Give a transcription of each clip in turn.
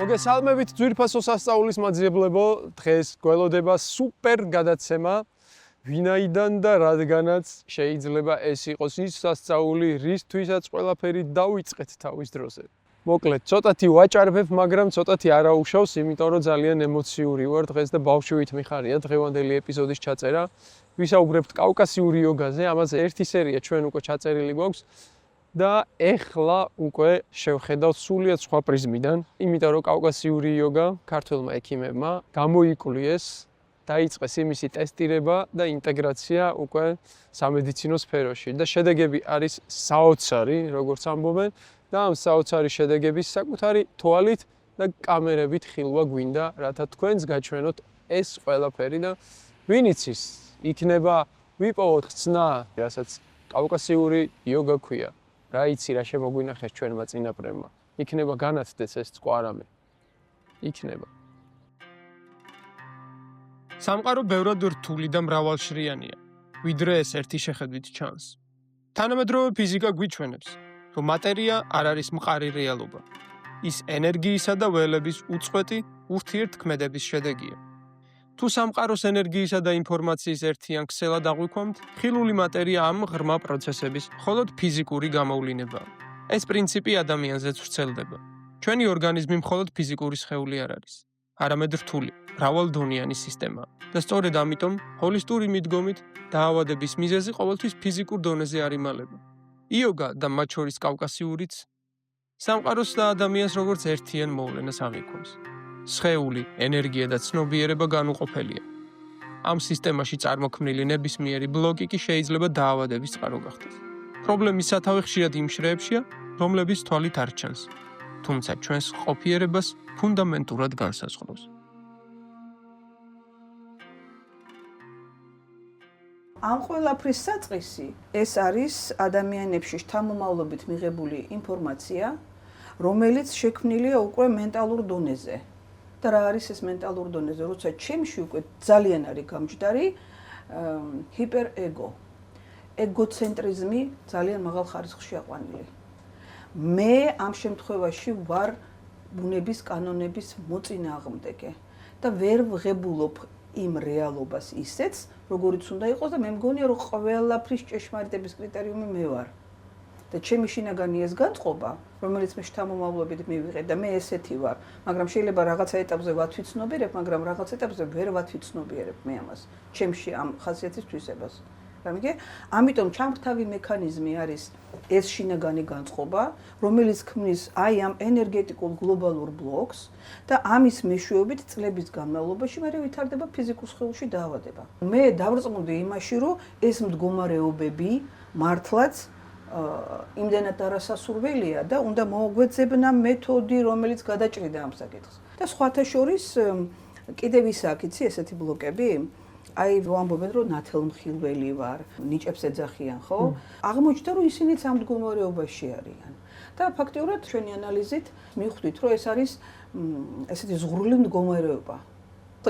მოგესალმებით ძვირფასო სასწაულის მაძიებლებო, დღეს გველოდება სუპერ გადაცემა, ვინაიდან და რადგანაც შეიძლება ეს იყოს ის სასწაული, რისთვისაც ყველაფერი დავიწყეთ თავის დროზე. მოკლედ, ცოტათი ვაჭარბებ, მაგრამ ცოტათი არა უშავს, იმიტომ რომ ძალიან ემოციური ვარ დღეს და ბავშვით მიხარია დღევანდელი ეპიზოდის ჩაწერა. ვისაუბრებთ კავკასიური იოგაზე, ამაზე ერთი სერია ჩვენ უკვე ჩაწერილი გვაქვს. და ეხლა უკვე შევხედავთ სულიად სხვა პრიზმიდან, იმიტომ რომ კავკასიური იოგა ქართველმა ექიმებმა გამოიკვლიეს, დაიწყეს იმისი ტესტირება და ინტეგრაცია უკვე სამედიცინო სფეროში და შედეგები არის საოცარი, როგორც ამბობენ, და ამ საოცარი შედეგების საკუთარი თვალით და კამერებით ხილვა გვინდა, რათა თქვენს გაჩვენოთ ეს ყველაფერი და ვინ იცის, იქნება ვიპოვოთ ხცნა, რასაც კავკასიური იოგა ქვია. რა იცი რა შემოგვინახეს ჩვენმა წინაპრებმა. იქნება განაცდეს ეს წვარამე. იქნება. სამყარო ბევრად რთული და მრავალშრიანია, ვიდრე ეს ერთი შეხედვით ჩანს. თანამედროვე ფიზიკა გვიჩვენებს, რომ მატერია არ არის მყარი რეალობა. ის ენერგიისა და ველების უწყვეტი ურთიერთქმედების შედეგია. თუ სამყაროს ენერგიისა და ინფორმაციის ერთიან ქსელად აღვიქვამთ, ხილული მატერია ამ ღრმა პროცესების მხოლოდ ფიზიკური გამოვლინებაა. ეს პრინციპი ადამიანზეც ვრცელდება. ჩვენი ორგანიზმი მხოლოდ ფიზიკური სხეული არ არის, არამედ რთული, მრავალდონიანი სისტემაა. და სწორედ ამიტომ, ჰოლისტური მიდგომით, დაავადების მიზეზი ყოველთვის ფიზიკურ დონეზე არ იმალება. იოგა და მათ შორის კავკასიურიც სამყაროს და ადამიანს როგორც ერთიან მოვლენას აღიქვამს. სხეული, ენერგია და ცნობიერება განუყოფელია. ამ სისტემაში წარმოქმნილი ნებისმიერი ბლოკი კი შეიძლება დაავადების წყარო გახდეს. პრობლემის სათავე ხშირად იმ შრეებშია, რომლების თვალით არ ჩანს, თუმცა ჩვენს ყოფიერებას ფუნდამენტურად განსაზღვრავს. ამ ყველაფრის საწყისი ეს არის ადამიანებში შთამომავლობით მიღებული ინფორმაცია, რომელიც შექმნილია უკვე მენტალურ დონეზე. და რა არის ეს მენტალურ დონეზე, როცა ჩემში უკვე ძალიან არის გამჯდარი ჰიპერეგო. ეგოცენტრიზმი ძალიან მაღალ ხარისხში აყვანილი. მე ამ შემთხვევაში ვარ ბუნების კანონების მოწინააღმდეგე და ვერ ვღებულობ იმ რეალობას ისეც, როგორიც უნდა იყოს და მე მგონია, რომ ყველაფრის ჭეშმარიტების კრიტერიუმი მე ვარ. და ჩემი შინაგანი ეს განწყობა, რომელიც მე შთამომავლობით მივიღე და მე ესეთი ვარ, მაგრამ შეიძლება რაღაცა ეტაპზე ვათვიცნობიერებ, მაგრამ რაღაც ეტაპზე ვერ ვათვიცნობიერებ მე ამას, ჩემში ამ ხასიათის თვისებას. გამიგე? ამიტომ ჩამრთავი მექანიზმი არის ეს შინაგანი განწყობა, რომელიც ქმნის აი ამ ენერგეტიკულ გლობალურ ბლოკს და ამის მეშვეობით წლების განმავლობაში მე ვითარდება ფიზიკურ სხეულში დაავადება. მე დავრწმუნდი იმაში, რომ ეს მდგომარეობები მართლაც იმდენად არასასურველია და უნდა მოგვეძებნა მეთოდი, რომელიც გადაჭრიდა ამ საკითხს. და სხვათა შორის კიდევ ის აქ იცი ესეთი ბლოკები, აი ვამბობენ, რომ ნათელმხილველი ვარ, ნიჭებს ეძახიან, ხო? აღმოჩნდა, რომ ისინიც ამ მდგომარეობაში არიან. და ფაქტიურად ჩვენი ანალიზით მივხვდით, რომ ეს არის ესეთი ზღვრული მდგომარეობა.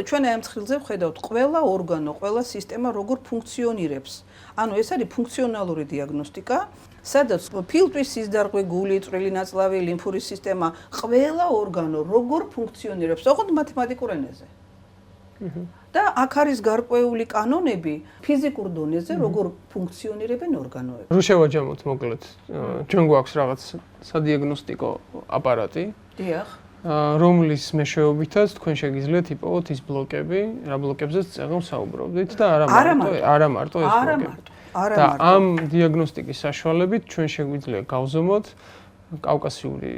ჩვენ ამ ცხილზე ვხედავთ ყველა ორგანო, ყველა სისტემა როგორ ფუნქციონირებს. ანუ ეს არის ფუნქციონალური დიაგნოსტიკა, სადაც ფილტვის სისდარღვე, გული, წვრილი ნაწლავი, ლიმფური სისტემა, ყველა ორგანო როგორ ფუნქციონირებს, ოღონდ მათემატიკურ ენაზე. და აქ არის გარკვეული კანონები ფიზიკურ დონეზე, როგორ ფუნქციონირებენ ორგანოები. რო შევაჯამოთ მოკლედ, ჩვენ გვაქვს რაღაც სადიაგნოსტიკო აპარატი. დიახ. რომლის მეშვეობითაც თქვენ შეგიძლიათ იპოვოთ ის ბლოკები, რა ბლოკებზეც წეგნ ვსაუბრობდით და არა მარტო ეს ბლოკები. და ამ დიაგნოსტიკის საშუალებით ჩვენ შეგვიძლია გავზომოთ კავკასიური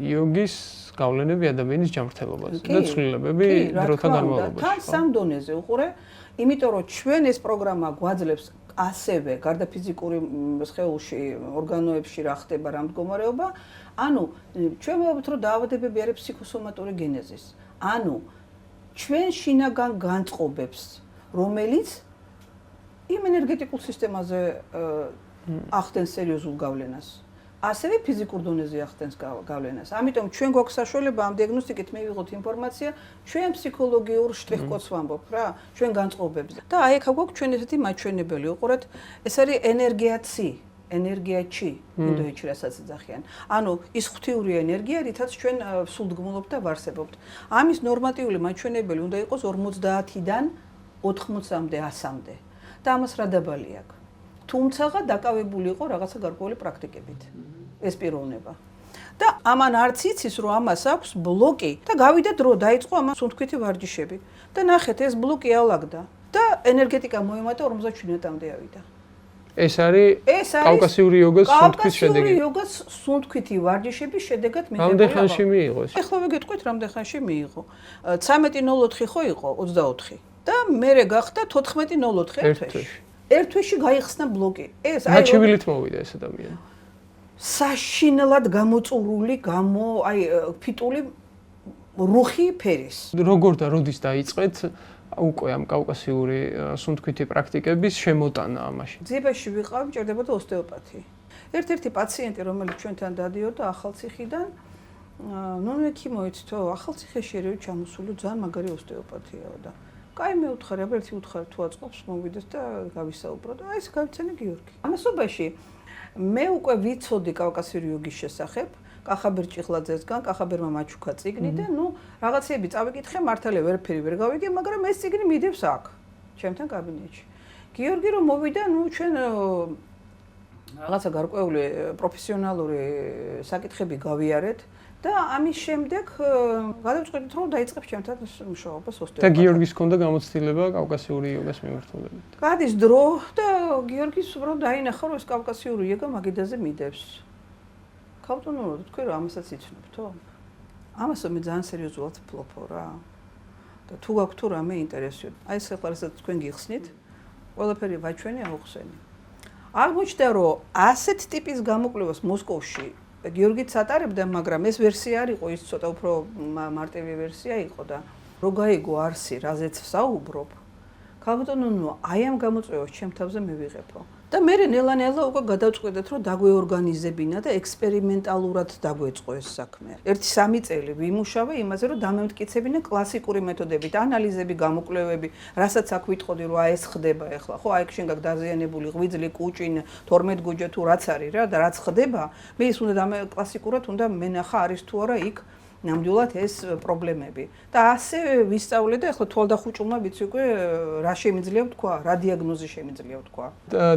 იოგის გავლენები ადამიანის ჯანმრთელობაზე და ცვლილებები დროთა განმავლობაში. თან სამ დონეზე უყურე, იმიტომ რომ ჩვენ ეს პროგრამა გვაძლევს ასევე გარდა ფიზიკური სხეულში, ორგანოებში რა ხდება, რა მდგომარეობა, ანუ ჩვენ ვეუბნებთ, რომ დაავადებები არის ფსიქოსომატური გენეზის. ანუ ჩვენ შინაგან განწყობებს, რომელიც იმ ენერგეტიკულ სისტემაზე ახდენს სერიოზულ გავლენას. ასევე ფიზიკურ დონეზე ახდენს გავლენას. ამიტომ ჩვენ გვაქვს საშუალება ამ დიაგნოსტიკით მივიღოთ ინფორმაცია ჩვენ ფსიქოლოგიურ შტრიხ-კოდს ვამბობ რა, ჩვენ განწყობებზე. და აი აქ გვაქვს ჩვენ ესეთი მაჩვენებელი, უყურეთ, ეს არის ენერგიაჩი, ინდოეთში რასაც ეძახიან. ანუ ის ღვთიური ენერგია, რითაც ჩვენ სულდგმულობთ და ვარსებობთ. ამის ნორმატიული მაჩვენებელი უნდა იყოს 50-დან 80-მდე, 100-მდე. და ამას რა დაბალი აქვს. თუმცა დაკავებული იყო რაღაცა გარკვეული პრაქტიკებით. ეს პიროვნება. და ამან არც იცის, რომ ამას აქვს ბლოკი და გავიდა დრო, დაიწყო ამას სუნთქვითი ვარჯიშები. და ნახეთ, ეს ბლოკი ალაგდა და ენერგეტიკა მოემატა 57-მდე ავიდა. ეს არის კავკასიური იოგას სუნთქვის შედეგი. კავკასიური იოგას სუნთქვითი ვარჯიშების შედეგად მიღებული. რამდენ ხანში მიიღო ეს? ეხლა ვიგეტყვით, რამდენ ხანში მიიღო. 13.04 ხო იყო 24. და მერე გახდა 14.04 ერთ თვეში. ერთ თვეში გაიხსნა ბლოკი. ეს აი რაჩივილით მოვიდა ეს ადამიანი. საშინელად გამოწურული, ფიტული რუხი ფერის. როგორ და როდის დაიწყეთ უკვე ამ კავკასიური სუნთქვითი პრაქტიკების შემოტანა ამაში? ძიებაში ვიყავ, მჭირდებოდა ოსტეოპათი. ერთ-ერთი პაციენტი, რომელიც ჩვენთან დადიოდა ახალციხიდან, ექი მოიცთო, ახალციხეში ერევი ჩამოსული, ძალიან მაგარი ოსტეოპათიაო და კაი მე უთხარი, აბა ერთი უთხარი თუ აწყობს, მოვიდეს და გავისაუბროთ. აი ეს გავიცანე გიორგი. ამასობაში მე უკვე ვიცოდი კავკასიური იოგის შესახებ, კახაბერ ჭიხლაძესგან, კახაბერმა მაჩუქა წიგნი და რაღაცეები წავიკითხე, მართალია ვერაფერი ვერ გავიგე, მაგრამ ეს წიგნი მიდევს აქ, ჩემთან კაბინეტში. გიორგი რომ მოვიდა, ჩვენ რაღაცა გარკვეული პროფესიონალური საკითხები გავიარეთ და ამის შემდეგ გადავწყვეტით, რომ დაიწყებ ჩემთან მუშაობას ოსტეოპათად. და გიორგის ჰქონდა გამოცდილება კავკასიური იოგას მიმართულებით. გადის დრო და გიორგის უბრალოდ დაინახა, რომ ეს კავკასიური იოგა მაგიდაზე მიდევს. ქავტონუროდ თქვენ რა ამასაც იცნობთო? ამასო მე ძალიან სერიოზულად ვფლობო რა. და თუ გაქვთ თუ რამე ინტერესი. აი ეს ახლა რასაც თქვენ გიხსნით, ყველაფერი ვაჩვენი აუხსენი. აღმოჩნდა, რომ ასეთ ტიპის გამოკვლევას მოსკოვში გიორგიც ატარებდა, მაგრამ ეს ვერსია არ იყო, ის ცოტა უფრო მარტივი ვერსია იყო და რო გაიგო არსი, რაზეც ვსაუბრობ, ქალბატონო, აი ამ გამოწვევას ჩემ თავზე მივიღებო. და მე ნელა-ნელა უკვე გადავწყვეტეთ, რომ დაგვეორგანიზებინა და ექსპერიმენტალურად დაგვეწყო ეს საქმე. 1-3 წელი ვიმუშავე იმაზე, რომ დამემტკიცებინა კლასიკური მეთოდებით, ანალიზები, გამოკვლევები, რასაც აქ ვიტყოდი, რომ აი ეს ხდება ახლა, ხო, აი შენ გაქვს დაზიანებული ღვიძლი, კუჭინ, 12 გუჯა თუ რაც არის რა და რაც ხდება, მე ის უნდა კლასიკურად უნდა მენახა არის თუ არა იქ ნამდვილად ეს პრობლემები. და ასე ვისწავლე და ახლა თვალდახუჭულმა ვიცი უკვე რა შემიძლია ვთქვა, რა დიაგნოზი შემიძლია ვთქვა.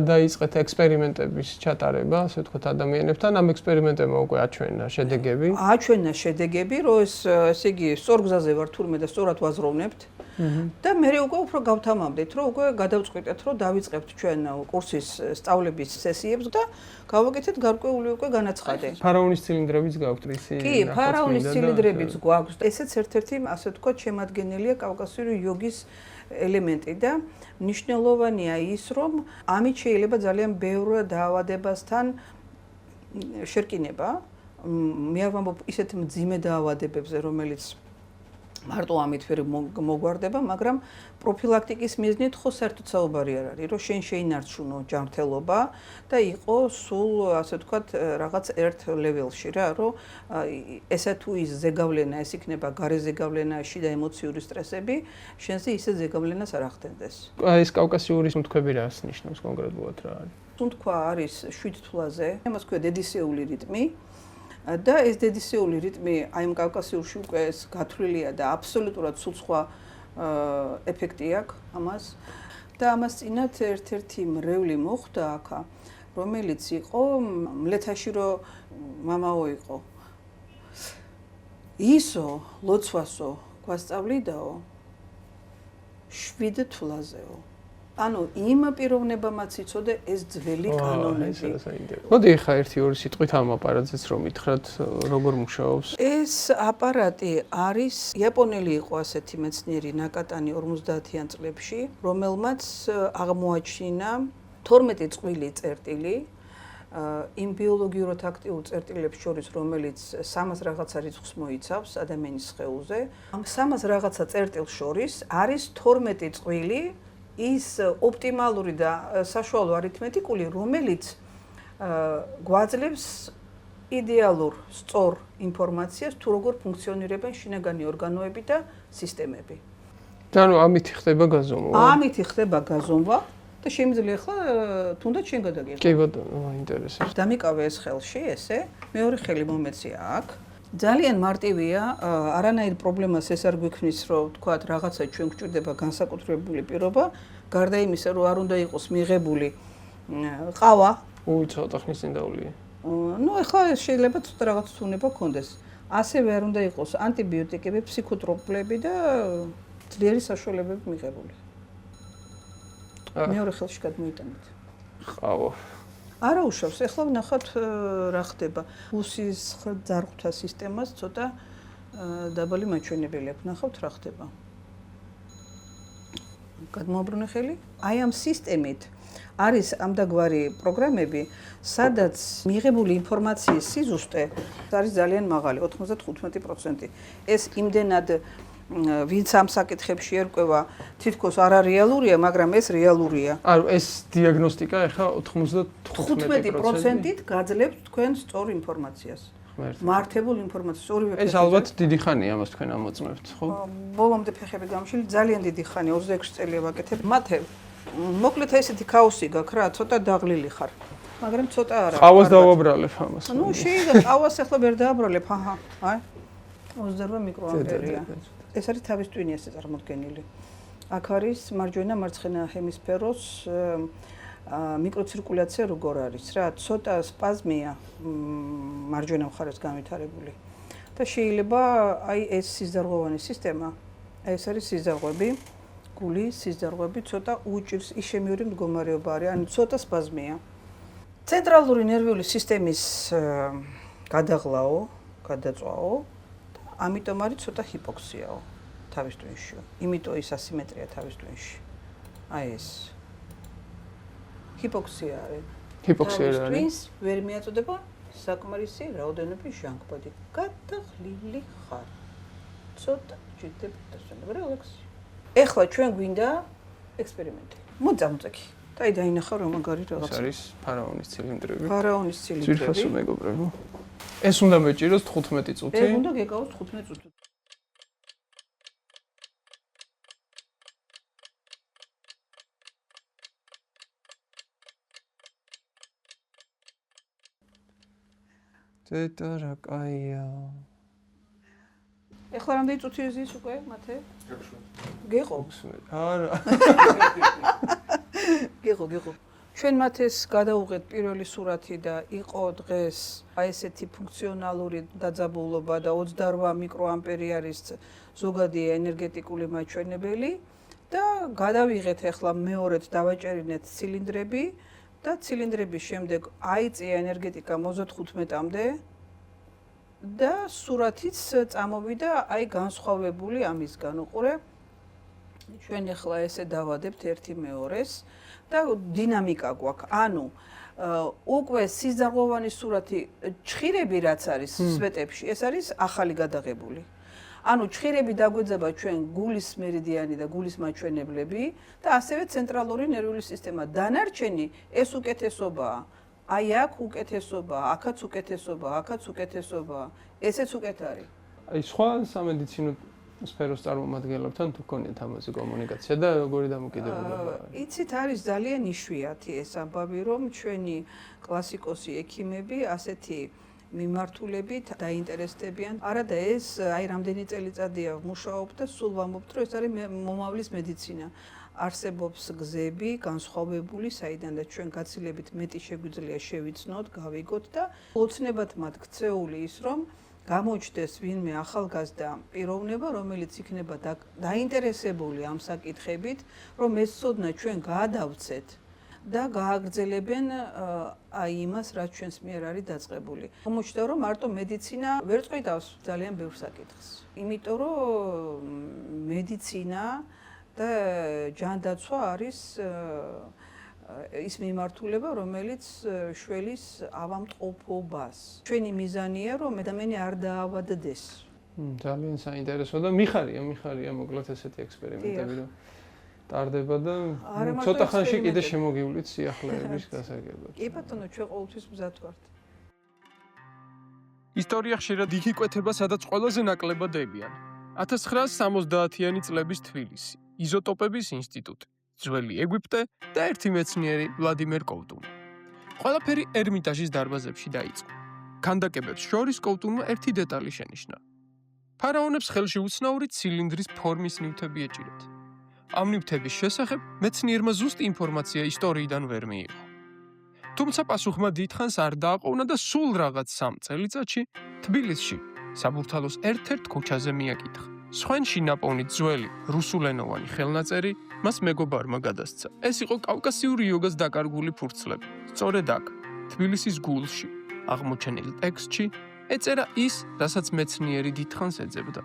დაიწყეთ ექსპერიმენტების ჩატარება, ასე ვთქვათ, ადამიანებთან. ამ ექსპერიმენტებმა უკვე აჩვენა შედეგები. აჩვენა შედეგები, რომ ესე იგი, სწორ გზაზე ვარ თურმე და სწორად ვაზროვნებთ. და მე უკვე უფრო გავთამამდით, რომ უკვე გადავწყვეტეთ, რომ დავიწყებთ ჩვენ კურსის სწავლების სესიებს და გავაკეთეთ გარკვეული უკვე განაცხადი. ფარაონის ცილინდრებიც გაქვთ ისი? კი, ფარაონის ცილინდრებიც გვაქვს. ესეც ერთ-ერთი, ასე ვთქვათ, შემადგენელია კავკასიური იოგის ელემენტი და მნიშვნელოვანია ის, რომ ამით შეიძლება ძალიან ბევრ დაავადებასთან შერკინება. მე არ ვამბობ ისეთ მძიმე დაავადებებზე, რომელიც მარტო ამით ვერ მოგვარდება, მაგრამ პროფილაქტიკის მიზნით ხო საერთოდ საუბარი არ არის, რომ შენ შეინარჩუნო ჯანმრთელობა და იყო სულ, ასე ვთქვათ, რაღაც ერთ ლეველში რა, რომ ესა თუ ის ზეგავლენა, ეს იქნება გარე ზეგავლენა, შიდა ემოციური სტრესები, შენზე ისე ზეგავლენას არ ახდენდეს. აი ეს კავკასიური სუნთქვები რას ნიშნავს კონკრეტულად რა არის? სუნთქვა არის 7 თვლაზე, ამას ქვია დედისეული რიტმი. და ეს დედისეული რიტმი აი ამ კავკასიურში უკვე ეს გათვლილია და აბსოლუტურად სულ სხვა ეფექტი აქვს ამას. და ამას წინათ ერთ-ერთი მრევლი მოხდა აქა, რომელიც იყო მლეთაში რომ მამაო იყო. ისო ლოცვასო გვასწავლიდაო 7 თვლაზეო. ანუ იმ პიროვნებამაც იცოდე ეს ძველი კანონები. მოდი ხა 1-2 სიტყვით ამ აპარატზეც რომ მითხრათ როგორ მუშაობს. ეს აპარატი არის იაპონელი იყო ასეთი მეცნიერი ნაკატანი 50-იან წლებში, რომელმაც აღმოაჩინა 12 წყვილი წერტილი იმ ბიოლოგიურად აქტიურ წერტილებს შორის, რომელიც 300 რაღაცა რიცხვს მოიცავს ადამიანის სხეულზე. ამ 300 რაღაცა წერტილს შორის არის 12 წყვილი ის ოპტიმალური და საშუალო არითმეტიკული, რომელიც გვაძლევს იდეალურ, სწორ ინფორმაციას თუ როგორ ფუნქციონირებენ შინაგანი ორგანოები და სისტემები. ანუ ამით ხდება გაზომვა. ამით ხდება გაზომვა და შემიძლია ახლა თუნდაც შენ გადაგიღო. კი ბატონო, მაინტერესებს. დამიკავე ეს ხელში, ესე, მეორე ხელი მომეცია აქ. ძალიან მარტივია, არანაირ პრობლემას ეს არ გვიქმნის, რომ თქვათ რაღაცა ჩვენ გვჭირდება განსაკუთრებული პირობა, გარდა იმისა, რომ არ უნდა იყოს მიღებული ყავა. ცოტა ხნის წინ დავლია. ნუ ახლა შეიძლება ცოტა რაღაც თუნება გქონდეს. ასევე არ უნდა იყოს ანტიბიოტიკები, ფსიქოტროპლები და ძლიერი საშუალებები მიღებული. მეორე ხელში გადმოიტანეთ. ყავა. არა უშავს, ახლა ვნახოთ რა ხდება. უსის ძარღვთა სისტემას ცოტა დაბალი მაჩვენებელი აქვს. ნახავთ რა ხდება. გადმოაბრუნე ხელი. აი ამ სისტემით არის ამდაგვარი პროგრამები, სადაც მიღებული ინფორმაციის სიზუსტე არის ძალიან მაღალი, 95%. ეს იმდენად ვინც ამ საკითხებში ერკვევა, თითქოს არარეალურია, მაგრამ ეს რეალურია. ანუ ეს დიაგნოსტიკა ახლა 95%-ით გაძლევთ თქვენ სწორ ინფორმაციას. მართებულ ინფორმაციას, ორივე ეს ალბათ დიდი ხანია ამას თქვენ ამოწმებთ, ხო? ბოლომდე ფეხები გამშილი, ძალიან დიდი ხანია, 26 წელია ვაკეთებ. მათე, მოკლედ ესეთი ქაოსი გაქვს რა, ცოტა დაღლილი ხარ. მაგრამ ცოტა არა. ყავას დავაბრალებ ამას. ნუ შეიძლება ყავას ახლა ვერ დააბრალებ, აჰა, აი. 28 მიკროამპერია. ეს არის თავის ტვინი ესე წარმოდგენილი. აქ არის მარჯვენა მარცხენა ჰემისფეროს მიკროცირკულაცია როგორ არის რა, ცოტა სპაზმია მარჯვენა მხარეს განვითარებული. და შეიძლება აი ეს სიზარღვოვანი სისტემა, ეს არის სიზარღვები, გულის სიზარღვები, ცოტა უჭირს იშემიური მდგომარეობა არის, ანუ ცოტა სპაზმია. ცენტრალური ნერვიული სისტემის გადაღლაო, გადაწვაო, ამიტომ არის ცოტა ჰიპოქსიაო თავის ტვინში. იმიტომ ის ასიმეტრია თავის ტვინში. აი ეს. ჰიპოქსია არის. ჰიპოქსია რა არის? ვერ მიაწოდება საკმარისი რაოდენობის ჟანგბადი. გადაღლილი ხარ. ცოტა ჭირდება დასვენება, რელაქსი. ეხლა ჩვენ გვინდა ექსპერიმენტი. მოძამწექი. და აი დაინახა რომ მაგარი რაღაცა. ეს არის ფარაონის ცილინდრები. ფარაონის ცილინდრები. ძვირფასო მეგობრებო. ეს უნდა მეჭიროს 15 წუთი. ეს უნდა გეკავოს 15 წუთი. ცოტა რა კაია. ეხლა რამდენი წუთი ზის უკვე მათე? გეყო. არა. გეყო. ჩვენ მათეს გადავუღეთ პირველი სურათი და იყო დღეს აი ესეთი ფუნქციონალური დაძაბულობა და 28 მიკროამპერი არის ზოგადი ენერგეტიკული მაჩვენებელი და გადავიღეთ ახლა მეორედ დავაჭერინეთ ცილინდრები და ცილინდრების შემდეგ აიწია ენერგეტიკა 35-მდე და სურათიც წამოვიდა აი განსხვავებული ამისგან უყურე ჩვენ ახლა ესე დავადებთ ერთი მეორეს და დინამიკა გვაქვს. ანუ უკვე სიზარღვოვანი სურათი ჩხირები რაც არის სვეტებში, ეს არის ახალი გადაღებული. ანუ ჩხირები დაგვეძაბა ჩვენ გულის მერიდიანი და გულის მაჩვენებლები და ასევე ცენტრალური ნერვული სისტემა. დანარჩენი ეს უკეთესობაა. აი აქ უკეთესობაა, აქაც უკეთესობაა, აქაც უკეთესობაა. ესეც უკეთ არის. აი სხვა სამედიცინო სფეროს წარმომადგენლებთან თუ გქონიათ ამაზე კომუნიკაცია და როგორი დამოკიდებულება არის? იცით, არის ძალიან იშვიათი ეს ამბავი, რომ ჩვენი კლასიკოსი ექიმები ასეთი მიმართულებით დაინტერესდებიან. არა და ეს აი რამდენი წელიწადია ვმუშაობ და სულ ვამბობთ, რომ ეს არის მომავლის მედიცინა. არსებობს გზები, განსხვავებული, საიდან და ჩვენ გაცილებით მეტი შეგვიძლია შევიცნოთ, გავიგოთ და ოცნებად მათ ქცეული ის, რომ გამოჩნდეს ვინმე ახალგაზრდა პიროვნება, რომელიც იქნება დაინტერესებული ამ საკითხებით, რომ ეს ცოდნა ჩვენ გაადავცეთ და გააგრძელებენ აი იმას, რაც ჩვენს მიერ არის დაწყებული. გამოჩნდა, რომ მარტო მედიცინა ვერ წყვიტავს ძალიან ბევრ საკითხს. იმიტომ რომ მედიცინა და ჯანდაცვა არის ის მიმართულება, რომელიც შველის ავამტყოფობას. ჩვენი მიზანია, რომ ადამიანი არ დაავადდეს. ძალიან საინტერესო და მიხარია მოკლედ ესეთი ექსპერიმენტები რომ ტარდება და ცოტა ხანში კიდე შემოგივლით სიახლეების გასაგებად. კი ბატონო, ჩვენ ყოველთვის მზად ვართ. ისტორია ხშირად იქ იკვეთება, სადაც ყველაზე ნაკლებად ებიან. 1970-იანი წლების თბილისი, იზოტოპების ინსტიტუტი, ძველი ეგვიპტე და ერთი მეცნიერი ვლადიმერ კოუტუნი. ყველაფერი ერმიტაჟის დარბაზებში დაიწყო. ქანდაკებებს შორის კოუტუნმა ერთი დეტალი შენიშნა. ფარაონებს ხელში უცნაური ცილინდრის ფორმის ნივთები ეჭირათ. ამ ნივთების შესახებ მეცნიერმა ზუსტი ინფორმაცია ისტორიიდან ვერ მიიღო. თუმცა პასუხმა დიდხანს არ დააყოვნა და სულ რაღაც 3 წელიწადში თბილისში საბურთალოს ერთ-ერთ ქუჩაზე მიაკითხა. სხვენში ნაპოვნი ძველი რუსულენოვანი ხელნაწერი მას მეგობარმა გადასცა. ეს იყო კავკასიური იოგას დაკარგული ფურცლები. სწორედ აქ, თბილისის გულში, აღმოჩენილ ტექსტში ეწერა ის, რასაც მეცნიერი დიდხანს ეძებდა.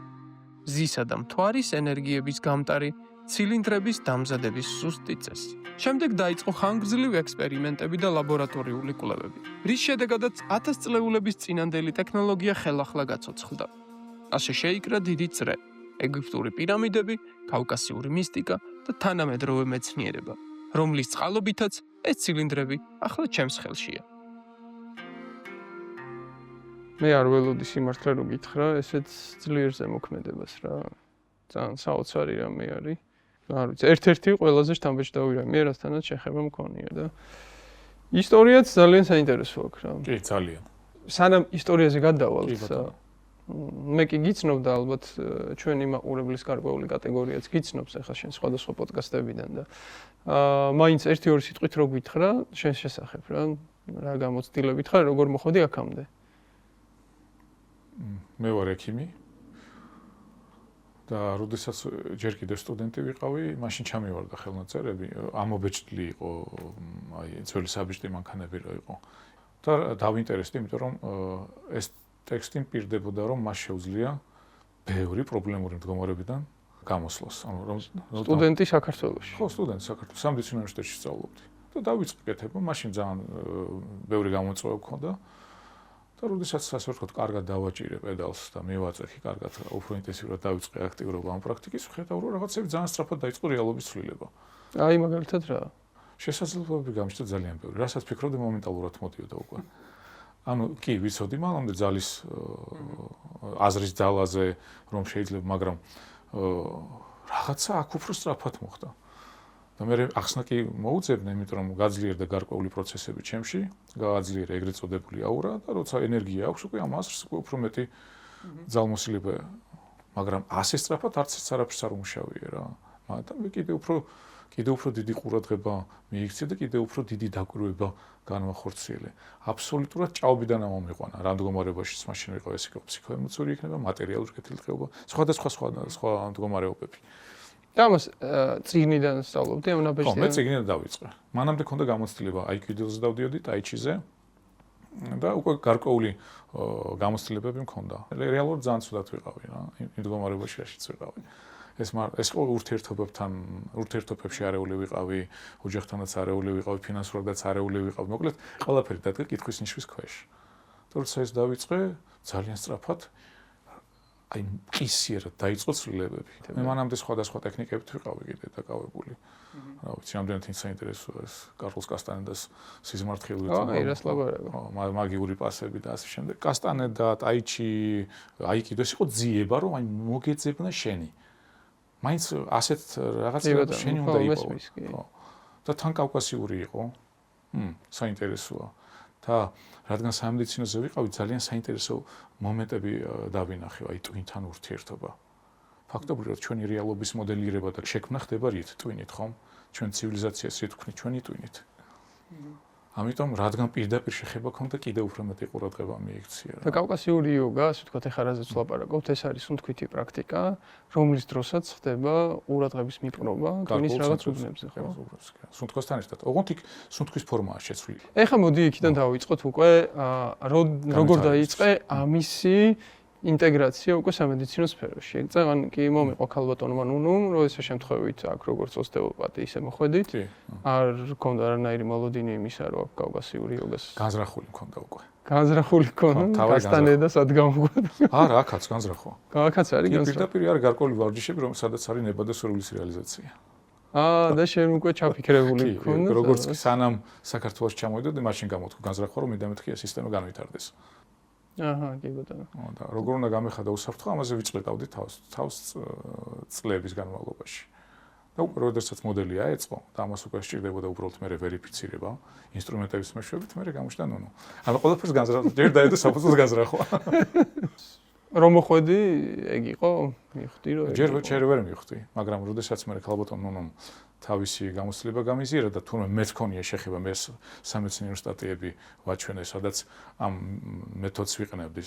ზისა და მთვარის ენერგიების გამტარი ცილინდრების დამზადების ზუსტი წესი. შემდეგ დაიწყო ხანგრძლივი ექსპერიმენტები და ლაბორატორიული კვლევები, რის შედეგადაც 1000 წლეულების წინანდელი ტექნოლოგია ხელახლა გაცოცხლდა. ასე შეიკრა დიდი წრე, ეგვიპტური პირამიდები, კავკასიური მისტიკა და თანამედროვე მეცნიერება, რომლის წყალობითაც ეს ცილინდრები ახლა ჩემს ხელშია. მე არ ველოდი სიმართლე რომ გითხრა, ესეც ძლიერ ზემოქმედებას რა. ძალიან საოცარი რამე არის. არ ვიცი, ერთ-ერთი ყველაზე შთამბეჭდავი რამე, რასთანაც შეხება მქონია და ისტორიაც ძალიან საინტერესო აქვს რა. კი, ძალიან. სანამ ისტორიაზე გადავალთ, მე კი გიცნობ და ალბათ ჩვენი მაყურებლის გარკვეული კატეგორიაც გიცნობს ახლა შენ სხვადასხვა პოდკასტებიდან და მაინც 1-2 სიტყვით რო გითხრა შენ შესახებ რა გამოცდილებით ხარ, როგორ მოხდი აქამდე? მე ვარ ექიმი და როდესაც ჯერ კიდევ სტუდენტი ვიყავი, მაშინ ჩამივარდა ხელნაწერები, ამობეჭდილი იყო, აი ძველი საბჭოთა მანქანები რა იყო. და დავინტერესდი, იმიტომ რომ ეს ტექსტი მპირდებოდა, რომ მას შეუძლია ბევრი პრობლემური მდგომარეობიდან გამოსვლას. ანუ რომ სტუდენტი საქართველოში. ხო, სტუდენტი საქართველოს სამედიცინო უნივერსიტეტში სწავლობდი. და დავიწყე კეთება, მაშინ ძალიან ბევრი გამოწვევა მქონდა. და როდესაც ასე ვთქვათ, კარგად დავაჭირე პედალს და მივაწვეხი კარგად, უფრო ინტენსიურად დავიწყე აქტიურობა ამ პრაქტიკის, ხედავ რომ რაღაცები ძალიან სწრაფად დაიწყო რეალობის ცვლილება. აი მაგალითად რა? შესაძლებლობები გამჩნდა ძალიან ბევრი. რასაც ფიქრობდი მომენტალურად მოდიოდა უკვე. ანუ კი ვიცოდი მანამდე ძალის აზრის ძალაზე რომ შეიძლება, მაგრამ რაღაცა აქ უფრო სწრაფად მოხდა. და მე ახსნა კი მოუძებნა, იმიტომ რომ გაძლიერდა გარკვეული პროცესები ჩემში, გააძლიერა ეგრეთ წოდებული აურა და როცა ენერგია აქვს, უკვე ამ აზრს უფრო მეტი ძალმოსილება, მაგრამ ასე სწრაფად არც ეს არაფერს არ უმუშავია რა. მაგრამ მე კიდევ უფრო დიდი ყურადღება მიიქცია და კიდევ უფრო დიდი დაკვირვება განვახორციელე. აბსოლუტურად ჭაობიდან ამომიყვანა. რა მდგომარეობაშიც მაშინ ვიყავ, ეს იყო ფსიქოემოციური იქნება, მატერიალური კეთილდღეობა, სხვა მდგომარეობები. და ამას წიგნიდან სწავლობდი ამ ნაბეჭდად? ხო, მე წიგნიდან დავიწყე. მანამდე ქონდა გამოცდილება IQ-ზე დავდიოდი, Tai-Chi-ზე და უკვე გარკვეული გამოცდილებები მქონდა. რეალურად ძალიან ცუდად ვიყავი რა, იმ მდგომარეობაში რაშიც ვიყავი. ეს იყო ურთიერთობებში არეული ვიყავი, ოჯახთანაც არეული ვიყავი, ფინანსურადაც არეული ვიყავი. მოკლედ, ყველაფერი დადგა კითხვის ნიშნის ქვეშ. და როცა ეს დავიწყე, ძალიან სწრაფად აი მყისიერად დაიწყო ცვლილებები. მე მანამდე სხვადასხვა ტექნიკებით ვიყავი კიდე დაკავებული. რა ვიცი, რამდენად ის საინტერესოა ეს კარლოს კასტანედას სიზმართხილვით. ერას ლაბორატორია. მაგიური პასები და ასე შემდეგ. კასტანედა, ტაიჩი, აიკიდო ეს იყო ძიება, რომ აი მოგეძებნა შენი. მაინც ასეთ რაღაცებს შენი უნდა იყო. და თან კავკასიური იყო. საინტერესოა. და რადგან სამედიცინოზე ვიყავი, ძალიან საინტერესო მომენტები დავინახე, აი ტვინთან ურთიერთობა. ფაქტობრივად ჩვენი რეალობის მოდელირება და შექმნა ხდება რით ტვინით, ხომ? ჩვენ ცივილიზაციას რით ვქნით ჩვენი ტვინით. ამიტომ რადგან პირდაპირ შეხება ქონდა, კიდევ უფრო მეტი ყურადღება მიიქცია. და კავკასიური იოგა, ასე ვთქვათ, ეხლა რაზეც ვლაპარაკობთ, ეს არის უთქვითი პრაქტიკა, რომლის დროსაც ხდება ყურადღების მიპყრობა ტვინის რაღაც უბნებზე, ხო? სუნთქვასთან ერთად. ოღონდ იქ სუნთქვის ფორმაა შეცვლილი. ეხლა მოდი იქიდან დავიწყოთ უკვე, როგორ დაიწყე ამისი ინტეგრაცია უკვე სამედიცინო სფეროში. წეგან კი მომიყვა ქალბატონმა ნუნუმ, რომ ესე შემთხვევით აქ როგორც ოსტეოპატი ისე მოხვედით. არ გქონდა არანაირი მოლოდინი იმისა, რომ კავკასიური იოგას განზრახული მქონდა უკვე. განზრახული მქონდა, კასტანედა სად გამოვიდა? არა, აქაც განზრახვა. აქაც არის განზრახვა. პირდაპირ არის გარკვეული ვარჯიშები, რომ სადაც არის ნება და სურვილის რეალიზაცია. და შენ უკვე ჩაფიქრებული მქონდა. როგორც კი სანამ საქართველოს ჩამოვიდოდი, მაშინ გამოთქვა განზრახვა, რომ მიდამეთქი ეს სისტემა განვითარდეს. კი ბატონო. და როგორ უნდა გამეხადა უსაფრთხო, ამაზე ვიწყლედავდი თავს წლების განმავლობაში. და უკვე როდესაც მოდელი აეწყო და ამას უკვე სჭირდებოდა უბრალოდ მე ვერიფიცირება ინსტრუმენტების მეშვეობით, მე გამოჩნდა ნუნუ. ანუ ყველაფერს განზრახვა, ჯერ დაედო საფუძველს განზრახვა. რომ მოხვედი, ეგ იყო, მივხვდი რომ ჯერ ვერ მივხვდი, მაგრამ როდესაც მე ქალბატონ ნუნუმ თავისი გამოცდილება გამიზიარა და თუნდაც მეც ქონია შეხება მე სამეცნიერო სტატიები ვაჩვენე, სადაც ამ მეთოდს ვიყენებდი,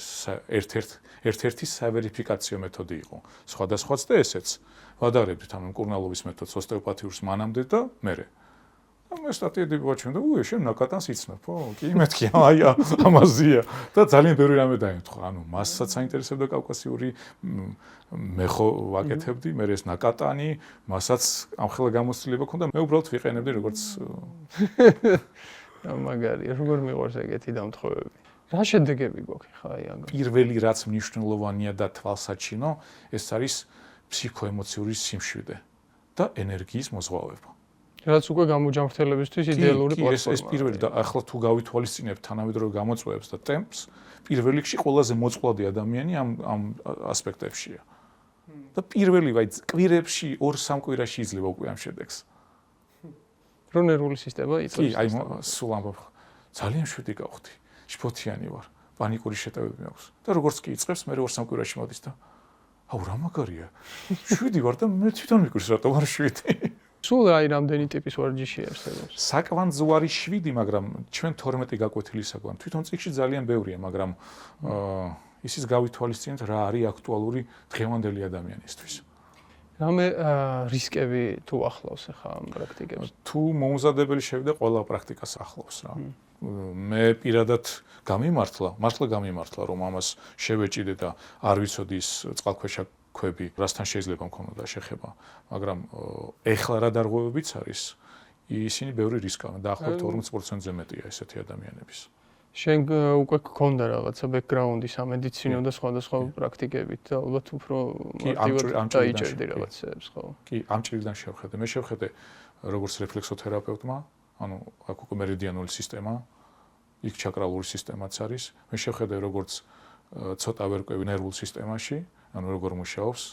ერთ-ერთი სავერიფიკაციო მეთოდი იყო. სხვადასხვაც და ესეც ვადარებდით ამ მკურნალობის მეთოდს ოსტეოპათიურს მანამდე და მერე. მე სტატიები ვაჩვენე და შენ ნაკატანს იცნობ, ხო? კი, მეთქი, აი ამაზია და ძალიან ბევრი რამე დაემთხვა. ანუ მასსაც საინტერესებდა კავკასიური მე ხო ვაკეთებდი, მე ეს ნაკატანი, მასაც ამხელა გამოცდილება ქონდა, მე უბრალოდ ვიყენებდი როგორც მაგარია, როგორ მიყვარს ეგეთი დამთხოვები. რა შედეგები გვაქვს ხა აი ამ? პირველი რაც მნიშვნელოვანია და თვალსაჩინო, ეს არის ფსიქოემოციური სიმშვიდე და ენერგიის მოზღვავება. რაც უკვე გამოჯამრთელებისთვის იდეალური პლატფორმაა. ეს პირველი და ახლა თუ გავითვალისწინებთ თანამედროვე გამოწვევებს და ტემპს, პირველ რიგში ყველაზე მოწყვლადი ადამიანი ამ ასპექტებშია. და პირველი კვირებში 2-3 კვირაში იძლევა უკვე ამ შედეგს. რო ნერვული სისტემა იწყებს. კი, აი სულ ამბობ. ძალიან შვიდი გავხდი. შფოთიანი ვარ. პანიკური შეტევები მაქვს. და როგორც კი იწყებს, მე 2-3 კვირაში მოდის და აუ რა მაგარია. შვიდი ვარ და მე თვითონ მიკვირს რატომ არ შვიდი. სულ აი რამდენი ტიპის ვარჯიში არსებობს? საკვანძო არის 7, მაგრამ ჩვენ 12 გაკვეთილი საკვანი. თვითონ წიგნში ძალიან ბევრია, მაგრამ ისიც გავითვალისწინეთ რა არის აქტუალური დღევანდელი ადამიანისთვის. რამე რისკები თუ ახლავს ახლა ამ პრაქტიკებს? თუ მომზადებელი შევიდა, ყველა პრაქტიკას ახლავს რა. მე პირადად მართლა გამიმართლა, რომ ამას შევეჭიდე და არ ვიცოდი ის წყალქვეშა ქვები, რასთან შეიძლება მქონოდა შეხება, მაგრამ ეხლა რა დარღვევებიც არის, ისინი ბევრი რისკავენ, დაახლოებით 40%-ზე მეტია ესეთი ადამიანების. შენ უკვე გქონდა რაღაცა ბექგრაუნდი სამედიცინო და სხვადასხვა პრაქტიკებით და ალბათ უფრო მარტივად დაიჭერდი რაღაცებს, ხო? კი, ამ ჭრილიდან შევხედე. მე შევხედე როგორც რეფლექსოთერაპევტმა, ანუ აქ უკვე მერიდიანული სისტემა, იქ ჩაკრალური სისტემაც არის. მე შევხედე როგორც ცოტა ვერკვევი ნერვულ სისტემაში, ანუ როგორ მუშაობს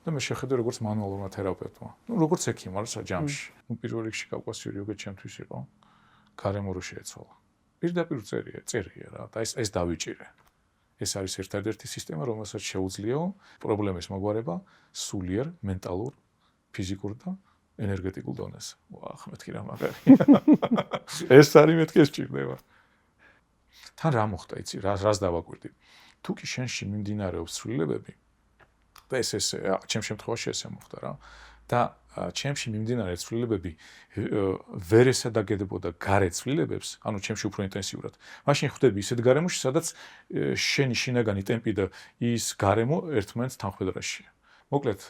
და მე შევხედე როგორც მანუალურმა თერაპევტმა. ნუ როგორც ექიმმა ჯამში. ნუ პირველ რიგში კავკასიური იოგა ჩემთვის იყო გარემო რო შეეცვალა. პირდაპირ წერია რა და ეს დავიჭირე. ეს არის ერთადერთი სისტემა, რომელსაც შეუძლია პრობლემის მოგვარება სულიერ, მენტალურ, ფიზიკურ და ენერგეტიკულ დონეზე. ვახ, მეთქი რა მაგარი. ეს არის მეთქი ეს ჭირდება. თან რა მოხდა, იცი, რას დავაკვირდი. თუ კი შენში მიმდინარეობს ცვლილებები და ეს ჩემ შემთხვევაში ესე მოხდა რა. და ჩემში მიმდინარე ცვლილებები ვერ ესადაგებოდა გარე ცვლილებებს, ანუ ჩემში უფრო ინტენსიურად. მაშინ ხვდები ისეთ გარემოში, სადაც შენი შინაგანი ტემპი და ის გარემო ერთმანეთს თანხვედრაშია. მოკლედ,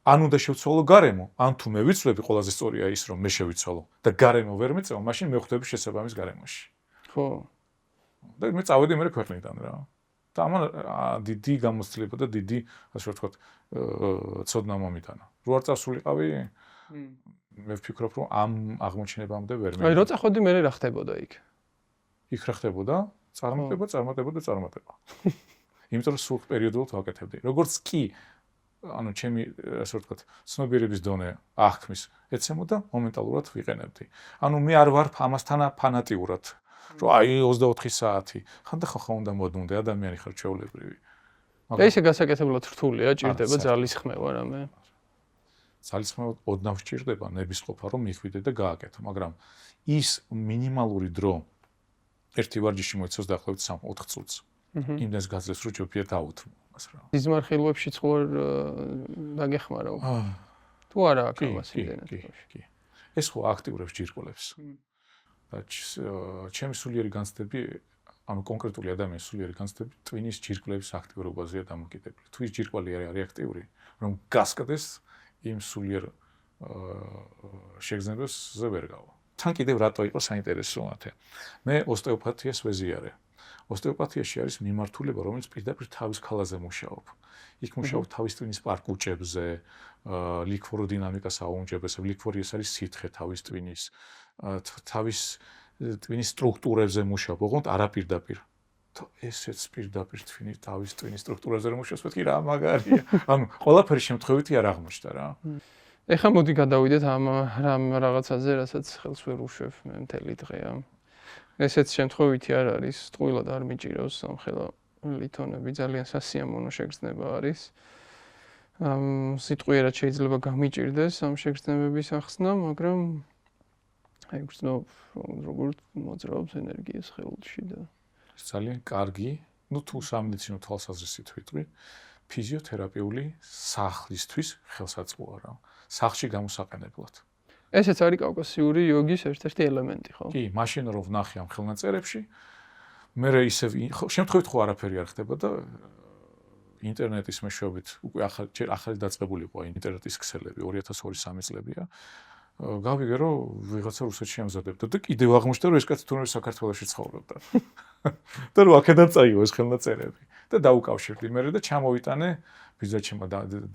ან უნდა შევცვალო გარემო, ან თუ მე ვიცვლები, ყველაზე სწორია ის, რომ მე შევიცვალო და გარემო ვერ მეწევა, მაშინ მე ხვდები შესაბამის გარემოში. ხო. და მე წავედი მე ქვეყნიდან რა. და ამან დიდი გამოცდილება და დიდი, ასე ვთქვათ, ცოდნა მომიტანა. რო არ წასულიყავი, მე ვფიქრობ, რომ ამ აღმოჩენებამდე ვერ აი, რო წახვედი, მე რა ხდებოდა იქ? იქ რა ხდებოდა? წარმატება. იმიტომ რომ სულ პერიოდულად ვაკეთებდი. როგორც კი ანუ ჩემი ასე ვთქვათ, ცნობიერების დონე აღქმის ეცემოდა, მომენტალურად ვიყენებდი. ანუ მე არ ვარ ამასთან ფანატიურად, რომ აი 24 საათი. ხანდახან უნდა მოდუნდე ადამიანი ხარ ჩვეულებრივი. და ისე გასაკეთებლად რთულია, ჭირდება ძალისხმევა რამე. ძალისხმევა ოდნავ სჭირდება, ნებისყოფა რომ მიხვიდე და გააკეთო, მაგრამ ის მინიმალური დრო ერთი ვარჯიში მოიცავს დაახლოებით 3-4 წუთს. იმდენს გაძლევს, რომ ჯობია დავუთმო მას რა. დიზმარხილოებში წყურ დაგეხმარა. თუ არა აქ ამას იმდენად. კი. ეს ხო აქტიურებს ჯირკვლებს. და ჩემი სულიერი განცდები, ანუ კონკრეტული ადამიანის სულიერი განცდები ტვინის ჯირკვლების აქტიურობაზეა დამოკიდებული. თუ ის ჯირკვალი არის აქტიური, რომ გასკდეს იმ სულიერ შეგრძნებებზე ვერ გავა. თან კიდევ რატო იყო საინტერესო მათე. მე ოსტეოპათიას ვეზიარე. ოსტეოპათიაში არის მიმართულება, რომელიც პირდაპირ თავის ქალაზე მუშაობ. იქ მუშაობ თავის ტვინის პარკუჭებზე, ლიქვოროდინამიკას აუმჯობესებ. ლიქვორი ეს არის სითხე თავის ტვინის, თავის ტვინის სტრუქტურებზე მუშაობ, ოღონდ არაპირდაპირ. ესეც პირდაპირ თავის ტვინის სტრუქტურებზე მუშაობს, მეთქი რა მაგარია. ანუ ყველაფერი შემთხვევითი არ აღმოჩნდა რა. ეხლა მოდი გადავიდეთ ამ რაღაცაზე, რასაც ხელს ვერ უშვებ მე მთელი დღე ამ. ესეც შემთხვევითი არ არის, ტყუილად არ მიჭირავს სამხელა ლითონები, ძალიან სასიამოვნო შეგრძნება არის. სიტყვიერად შეიძლება გამიჭირდეს ამ შეგრძნებების ახსნა, მაგრამ აი გრძნობ როგორ მოძრაობს ენერგიას ხელში და ძალიან კარგი, ну თუ სამედიცინო თვალსაზრისით ვიტყვი, ფიზიოთერაპიული სახლისთვის ხელსაწყოა რა. სახლში გამოსაყენებლად. ესეც არის კავკასიური იოგის ერთ-ერთი ელემენტი, ხო? კი, მაშინ რომ ვნახე ამ ხელნაწერებში, მე ისევ შემთხვევით ხო არაფერი არ ხდება და ინტერნეტის მეშვეობით უკვე ახალი დაწყებული იყო ინტერნეტის ქსელები 2002-3 წლებია. გავიგე რომ ვიღაცა რუსეთში ამზადებდა და კიდევ აღმოჩნდა რომ ეს კაცი თუნდაც საქართველოში ცხოვრობდა. და რომ აქედან წაიღო ეს ხელნაწერები და დაუკავშირდი მე და ჩამოვიტანე ბიზნესმა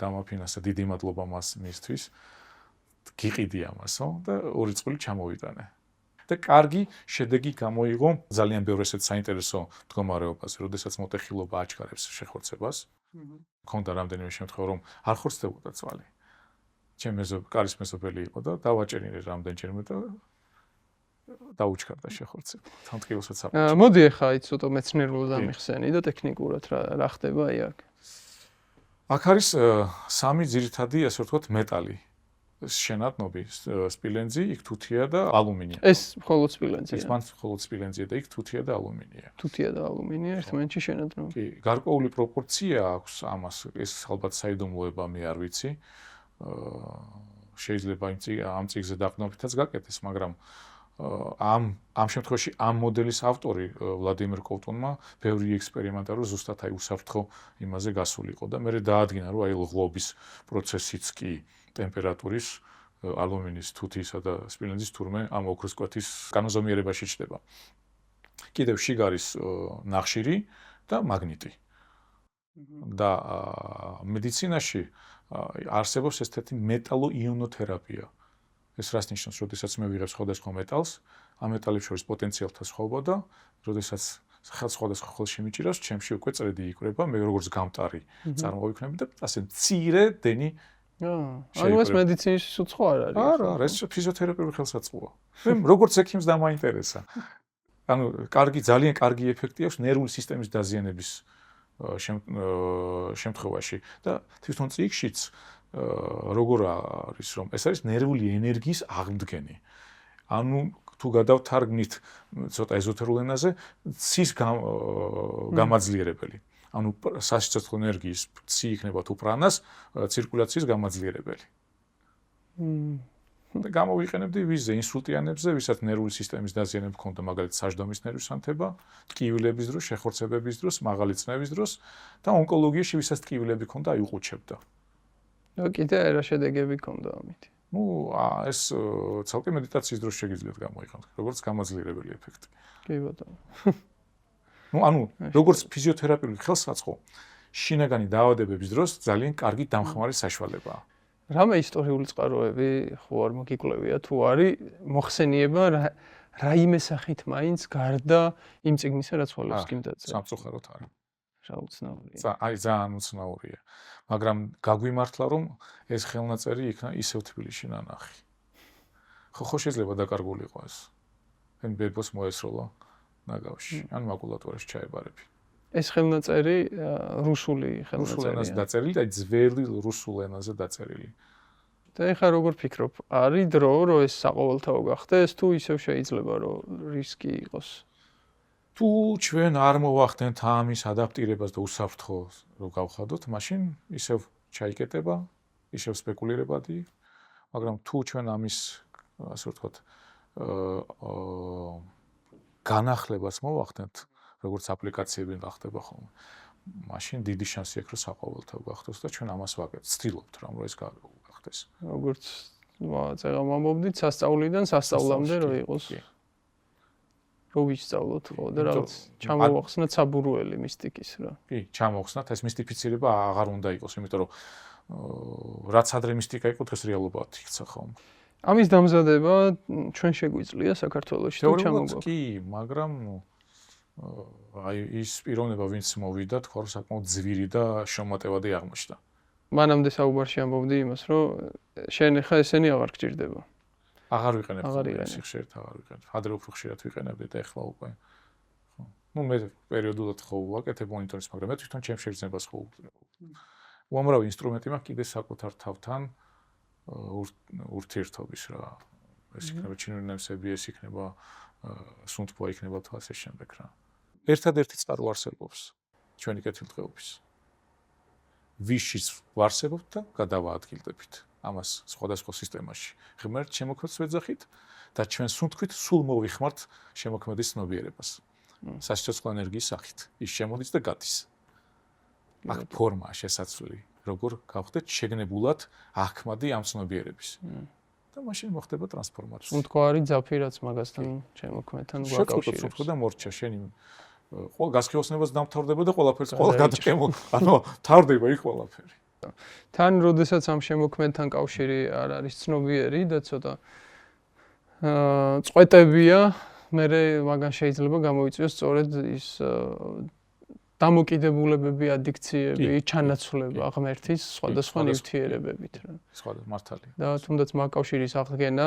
დამაფინანსა დიდი მადლობა მისთვის. გიყიდი ამასო და 2 წელი ჩამოვიტანე. და კარგი შედეგი გამოიღო ძალიან ბევრ ესეთ საინტერესო მდგომარეობაზე, როდესაც მოტეხილობა აჩქარებს შეხორცებას. მქონდა რამდენიმე შემთხვევა რომ არ ხორცდებოდა წვალი. ჩემ კარის მეზობელი იყო და დავაჭერინე რამდენჯერმე და დაუჩქარდა შეხორცება. თამთქილოსაც არ. მოდი ახლა აი ცოტა მეცნიერულად ამიხსენი და ტექნიკურად რა ხდება აი აქ. აქ არის 3 ძირითადი, ასე ვთქვათ, მეტალი. შენადნობი, სპილენძი, იქ თუთია და ალუმინია. ეს მხოლოდ სპილენძია. ეს მან მხოლოდ სპილენძია და იქ თუთია და ალუმინია. თუთია და ალუმინია ერთმანეთში შენადნობი. კი, გარკვეული პროპორცია აქვს ამას. ეს ალბათ საიდუმლოება მე არ ვიცი. შეიძლება ამ წიგზე დაყრდნობითაც გაკეთდეს, მაგრამ ამ შემთხვევაში ამ მოდელის ავტორი ვლადიმერ კოვტუნმა ბევრი ექსპერიმენტა რომ ზუსტად აი უსაფრთხო იმაზე გასულიყო და მე დაადგინა რომ აი ღლობის პროცესიც კი ტემპერატურის ალუმინის, თუთისა და სპილენძის თურმე ამ ოქროს კვეთის განაზომიერებაში ჩნდება. კიდევ შიგ არის ნახშირი და მაგნიტი. და მედიცინაში არსებობს ესეთი მეტალოიონოთერაპია. ეს რას ნიშნავს, როდესაც მე ვიღებ სხვადასხვა მეტალს, ამ მეტალებს შორის პოტენციალთა სხვაობა და როდესაც სხვადასხვა ხელში მიჭირავს, ჩემში უკვე წრედი იკვრება, მე როგორც გამტარი წარმოვიქმნები და ასე მცირე დენი ანუ ეს მედიცინის უცხო არ არის. არა, ეს ფიზიოთერაპიული ხელსაწყოა. მე როგორც ექიმს დამაინტერესა. ანუ ძალიან კარგი ეფექტი აქვს ნერვული სისტემის დაზიანების შემთხვევაში და თვითონ წიგშიც როგორ არის რომ ეს არის ნერვული ენერგიის აღდგენი. ანუ თუ გადავთარგმნით ცოტა ეზოთერულ ენაზე, ცის გამაძლიერებელი. ანუ სასიცოცხლო ენერგიის ცი იქნება თუ პრანას, ცირკულაციის გამაძლიერებელი. და გამოვიყენებდი ვიზზე, ინსულტიანებზე, ვისაც ნერვული სისტემის დაზიანება ჰქონდა, მაგალითად საჯდომის ნერვის ანთება, ტკივილების დროს, შეხორცებების დროს, მაღალი წნევის დროს და ონკოლოგიაში ვისაც ტკივილები ჰქონდა, აი უყუჩებდა. და კიდე რა შედეგები ჰქონდა ამით? ნუ ეს ცალკე მედიტაციის დროს შეგიძლიათ გამოიყენოთ, როგორც გამაძლიერებელი ეფექტი. კი ბატონო. ანუ როგორც ფიზიოთერაპიული ხელსაწყო, შინაგანი დაავადებების დროს ძალიან კარგი დამხმარე საშუალებაა. რამე ისტორიული წყაროები ხო არ მოგიკვლევია თუ არის მოხსენიება რაიმე სახით მაინც გარდა იმ წიგნისა რაც ხოლმე გიმდაწერა. სამწუხაროდ არა. რა უცნაურია. აი ძალიან უცნაურია. მაგრამ გაგვიმართლა რომ ეს ხელნაწერი იქნა ისევ თბილისში ნანახი. ხო შეიძლება დაკარგული იყო ეს. ან ბებოს მოესროლა ნაგავში, ან მაკულატურაში ჩაებარები. ეს ხელნაწერი რუსული ხელნაწერია. რუსულ ენაზე დაწერილი და ძველი რუსულ ენაზე დაწერილი. და ეხლა როგორ ფიქრობ, არის დრო რომ ეს საყოველთაო გახდეს თუ ისევ შეიძლება რომ რისკი იყოს? თუ ჩვენ არ მოვახდენთ ამის ადაპტირებას და უსაფრთხოს რომ გავხადოთ, მაშინ ისევ ჩაიკეტება, ისევ სპეკულირებადი, მაგრამ თუ ჩვენ ამის ასე ვთქვათ განახლებას მოვახდენთ, როგორც აპლიკაციები გახდება ხოლმე, მაშინ დიდი შანსი აქვს რომ საყოველთაო გახდეს და ჩვენ ამას ვცდილობთ რომ ეს გახდეს. როგორც წეგამ ამბობდით, სასწაულიდან სასწავლამდე რომ იყოს. რო ვისწავლოთ ხო და რაღაც ჩამოვახსნათ საბურველი მისტიკის რა. კი, ჩამოვახსნათ, ეს მისტიფიცირება აღარ უნდა იყოს, იმიტომ რომ რაც ადრე მისტიკა იყო, დღეს რეალობად იქცა ხოლმე. ამის დამზადება ჩვენ შეგვიძლია საქართველოში თუ ჩამოგვაქვს. კი, მაგრამ აი ის პიროვნება ვინც მოვიდა, თქვა რომ საკმაოდ ძვირი და შემოტევადი აღმოჩნდა. მანამდე საუბარში ამბობდი იმას, რომ შენ ხა ესენი აღარ გჭირდება. აღარ ვიყენებ ეს ხშირად აღარ ვიყენებ. ადრე უფრო ხშირად ვიყენებდი და ეხლა უკვე. ხო. ნუ მე პერიოდულად ხო ვაკეთებ მონიტორინგს, მაგრამ მე თვითონ ჩემს შეგრძნებას ხო უამრავი ინსტრუმენტი მაქვს კიდე საკუთარ თავთან ურთიერთობის რა. ეს იქნება ჩინურნემსები, ეს იქნება სუნთქვა, იქნება თუ ასე შემდეგ რა. ერთადერთი წყარო არსებობს ჩვენი კეთილდღეობის. ვიშის ვარსებობთ და გადავაადგილდებით. ამას სხვადასხვა სისტემაში ღმერთ შემოქმედს ვეძახით და ჩვენ სუნთქვით სულ მოვიხმართ შემოქმედის ცნობიერებას. სასიცოცხლო ენერგიის სახით ის შემოდის და გადის. აქ ფორმაა შესაძლებელი, როგორ გავხდეთ შეგნებულად აღქმადი ამ ცნობიერების. და მაშინ მოხდება ტრანსფორმაცია. სუნთქვა არის ძაფი, რაც მაგასთან შემოქმედთან გვაკავშირებს. სუნთქვა და მორჩა შენი ყველა გასხიოსნებას დამთავრდება და ყველაფერს ყველა გადაკემო. ანუ თავდება იქ ყველაფერი. თან როდესაც ამ შემოქმედთან კავშირი არ არის ცნობიერი და ცოტა წვეტებია, მე მაგან შეიძლება გამოიწვიოს სწორედ ის დამოკიდებულებები, ადიქციები, ჩანაცვლება ღმერთის სხვადასხვა ნივთიერებებით რა. სხვადასხვა მართალია. და თუნდაც მაკავშირის აღდგენა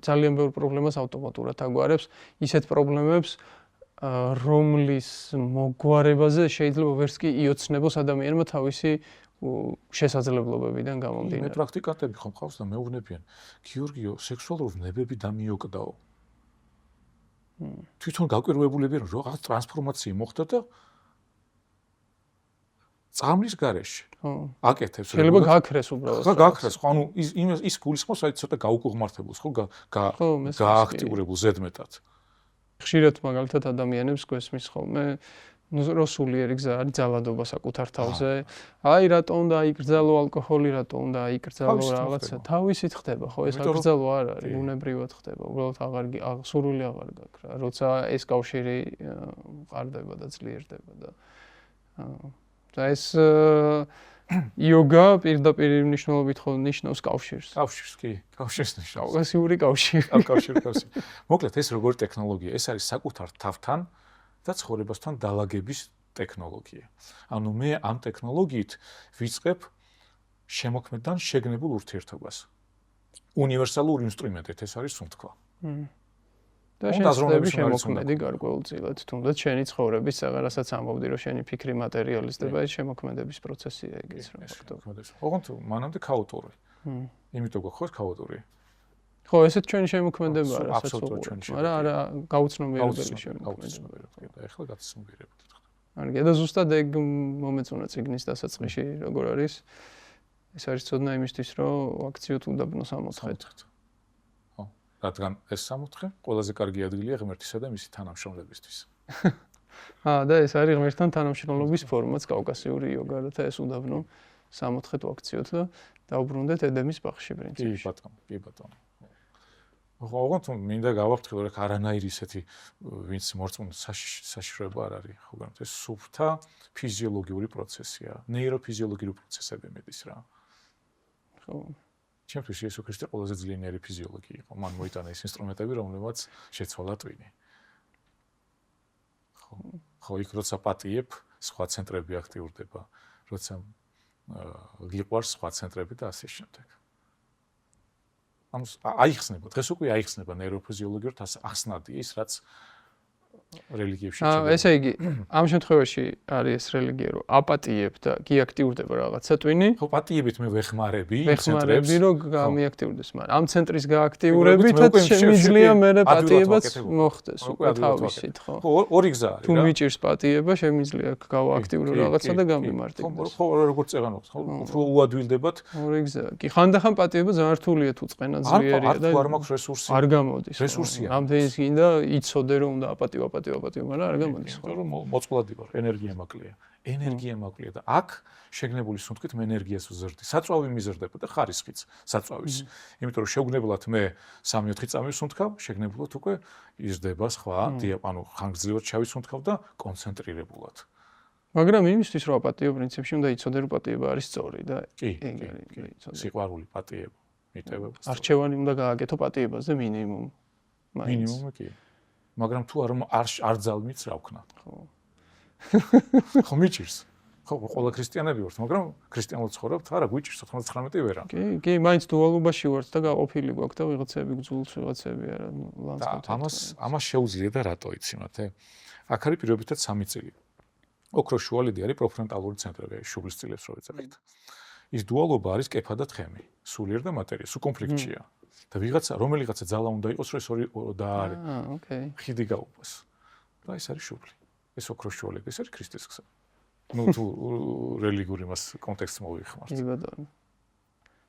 ძალიან ბევრ პრობლემას ავტომატურად აგვარებს, ისეთ პრობლემებს რომლის მოგვარებაზე შეიძლება ვერც კი იოცნებოს ადამიანმა თავისი შესაძლებლობებიდან გამომდინარე. მე პრაქტიკანტები ხომ ყავს და მეუბნებიან, გიორგიო, სექსუალური ვნებები დამიოკდაო. თვითონ გაკვირვებულებიან, რომ რაღაც ტრანსფორმაცია მოხდა და წამლის გარეშე. ხო. აკეთებს. შეიძლება გააქრეს უბრალოდ. ხო, გააქრეს. ხო, ანუ ის გულისხმობს, აი ცოტა გაუკუღმართებულს, ხო, გააქტიურებულ ზედმეტად. ხშირად მაგალითად ადამიანებს გვესმის ხოლმე რო სულიერი გზა არის ძალადობა საკუთარ თავზე. აი რატო უნდა აიკრძალო ალკოჰოლი, რატო უნდა აიკრძალო რაღაცა. თავისით ხდება, ხო, ეს აკრძალვა არ არის, უნებრივად ხდება. უბრალოდ სურვილი აღარ გაქვს რა. როცა ეს კავშირი ყარდება და ძლიერდება და ეს იოგა პირდაპირ მნიშვნელობით ხო ნიშნავს კავშირს. კავშირს, კი, კავშირს ნიშნავს. კავშირი კავშირი. კავშირი. მოკლედ ეს როგორი ტექნოლოგია? ეს არის საკუთარ თავთან და ცხოვრებასთან დალაგების ტექნოლოგია. ანუ მე ამ ტექნოლოგიით ვიწყებ შემოქმედთან შეგნებულ ურთიერთობას. უნივერსალურ ინსტრუმენტით ეს არის სუნთქვა. და შეიძლება შემოქმედი გარკვეულწილად, თუნდაც შენი ცხოვრების რაღაცაც ამბობდი, რომ შენი ფიქრი მატერიალიზდება, ეს შემოქმედების პროცესია ეგეც რა ფაქტობრივად. ოღონდ მანამდე ქაოტური. იმიტომ გქოს ქაოტური. ხო, ესეც ჩვენი შემოქმედება არა, აბსოლუტურად ჩვენი შემოქმედება. მაგრამ არა გაუცნობიერებელი შემოქმედება. და ეხლა გაცნობიერებთ. კარგი, და ზუსტად ეგ მომეწონა წიგნის დასაწყისში, როგორ არის? ეს არის ცოდნა იმისთვის, რომ აქციოთ უდაბნოს ამოთხეთ. ხო, რადგან ეს სამოთხე ყველაზე კარგი ადგილია ღმერთისა და მისი თანამშრომლებისთვის. და ეს არის ღმერთთან თანამშრომლობის ფორმაც კავკასიური იოგა, რათა ეს უდაბნო სამოთხეთ ვაქციოთ და დაუბრუნდეთ ედემის ბაღში პრინციპში. კი ბატონო, კი ბატონო. ოღონდ მინდა გავაფრთხილო, რომ არანაირი ისეთი ვინც მორწმუნე საშიშროება არ არის, ხო განთ ეს სუფთა ფიზიოლოგიური პროცესია, ნეიროფიზიოლოგიური პროცესები მეტის რა. ხო. ჩემთვის იესო ქრისტე ყველაზე ძლიერი ფიზიოლოგი იყო. მან მოიტანა ის ინსტრუმენტები, რომლებიც შეცვალა ტვინი. ხო, იქ როცა პატიებ, სხვა ცენტრები აქტიურდება, როცა გიყვარს სხვა ცენტრები და ასე შემდეგ. ანუ აიხსნება, დღეს უკვე აიხსნება ნეიროფიზიოლოგიურად ახსნადია ის, რაც რელიგიებში ჩადება. ესე იგი, ამ შემთხვევაში არის ეს რელიგია, რომ აპატიებ და კი აქტიურდება რაღაცა ტვინი. ხო, პატიებით მე ვეხმარები ვეხმარები, რომ გამიაქტიურდეს, მაგრამ ამ ცენტრის გააქტიურებითაც შემიძლია მე პატიებაც მოხდეს უკვე თავისით, ხო? ხო, ორი გზა არის რა. თუ მიჭირს პატიება, შემიძლია გავაქტიურო რაღაცა და გამიმარტივდეს. ხო, როგორც წეღანობს, ხო, უფრო უადვილდებათ. ორი გზა. კი, ხანდახან პატიება ძალიან რთულია თუ წყენა ძლიერია და არ მაქვს რესურსი. არ გამოდის. რესურსია. ამდენის გინდა იცოდე რომ უნდა აპატიო, მაგრამ არ გამოდის. იმიტომ რომ მოწყვლადი ვარ, ენერგია მაკლია. ენერგია მაკლია და აქ შეგნებული სუნთქვით მე ენერგიას ვზრდი. საწვავი მიზრდება და ხარისხიც საწვავის. იმიტომ რომ შეუგნებლად მე 3-4 წამი ვსუნთქავ, შეგნებულად უკვე იზრდება სხვა დიაპანო ხანგრძლივად ჩავისუნთქავ და კონცენტრირებულად. მაგრამ იმისთვის რომ აპატიო პრინციპში უნდა იცოდე რომ პატიება არის სწორი და კი, სიყვარული პატიება მიტევება. არჩევანი უნდა გააკეთო პატიებაზე მინიმუმ. მინიმუმი კი. მაგრამ თუ არ ძალმიც რა ვქნა. ხო. ხო მიჭირს. ხო, ყველა ქრისტიანები ვართ, მაგრამ ქრისტიანულად ცხოვრობთ, არა გვიჭირს 99 ვერა. კი, მაინც დუალობაში ვართ და გაყოფილი გვაქვს და ვიღაცები გძულს, ვიღაცები არა, ლანდსკაფტი. ამას შეუძლია და რატო იცი მათე? აქ არის პირობითად 3 წილი. ოქროს შუალედი არის პროფრონტალური ცენტრები, შუბლის წილებს რო ეძახით. ის დუალობა არის კეფა და თხემი, სულიერ და მატერია, სულ კონფლიქტია. და რომელიღაცა ძალა უნდა იყოს, რომ ეს ორი დაარე. ოკეი. ხიდი გაუყვეს. და ეს არის შუბლი. ეს ოქროს შუალედი, ეს არის ქრისტეს გზა. ნუ თუ რელიგიური მას კონტექსტს მოვიხმართ. კი ბატონო.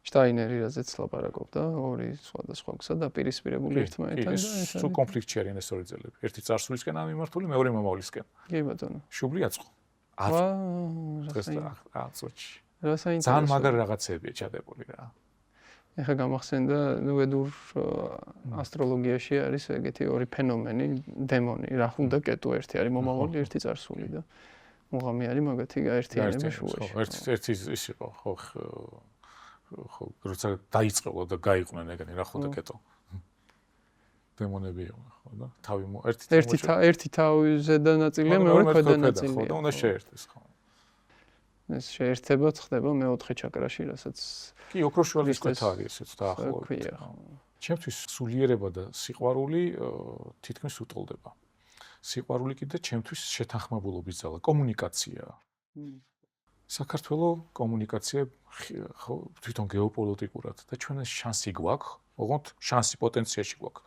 შტაინერი რაზეც ლაპარაკობდა, ორი სხვადასხვა გზა დაპირისპირებული ერთმანეთთან და ეს სულ კონფლიქტში არიან ეს ორი ძელები. ერთი წარსულისკენ ამიმართული, მეორე მომავლისკენ. კი ბატონო. შუბლი აწყო. დღეს აწოჩი. ძალიან მაგარი რაღაცებია ჩადებული რა. ეხა გამახსენდა ვედურ ასტროლოგიაში არის ეგეთი ორი ფენომენი, დემონი, რაჰუ და კეტუ, ერთი არის მომავალი, ერთი წარსული და მუღამი არის მაგათი გაერთიანება შუაში. ერთი ის იყო, ხო, როცა დაიწყებო და გაიყვნენ ეგენი რაჰუ და კეტუ. დემონები იყო, ხო და ერთი თავზე და ნაწილია, მეორე ქვედა ნაწილია. ხო და უნდა შეერთეს, ხო. ეს შეერთება ხდება მეოთხე ჩაკრაში, რასაც კი, ოქროს შუალედის ქვეთა არის ესეც დაახლოებით. ჩემთვის სულიერება და სიყვარული თითქმის უტოლდება. სიყვარული კიდე ჩემთვის შეთანხმებულობის ძალა, კომუნიკაცია. საქართველოს კომუნიკაცია ხო თვითონ გეოპოლიტიკურად და ჩვენ ეს შანსი გვაქვს, ოღონდ შანსი პოტენციაში გვაქვს,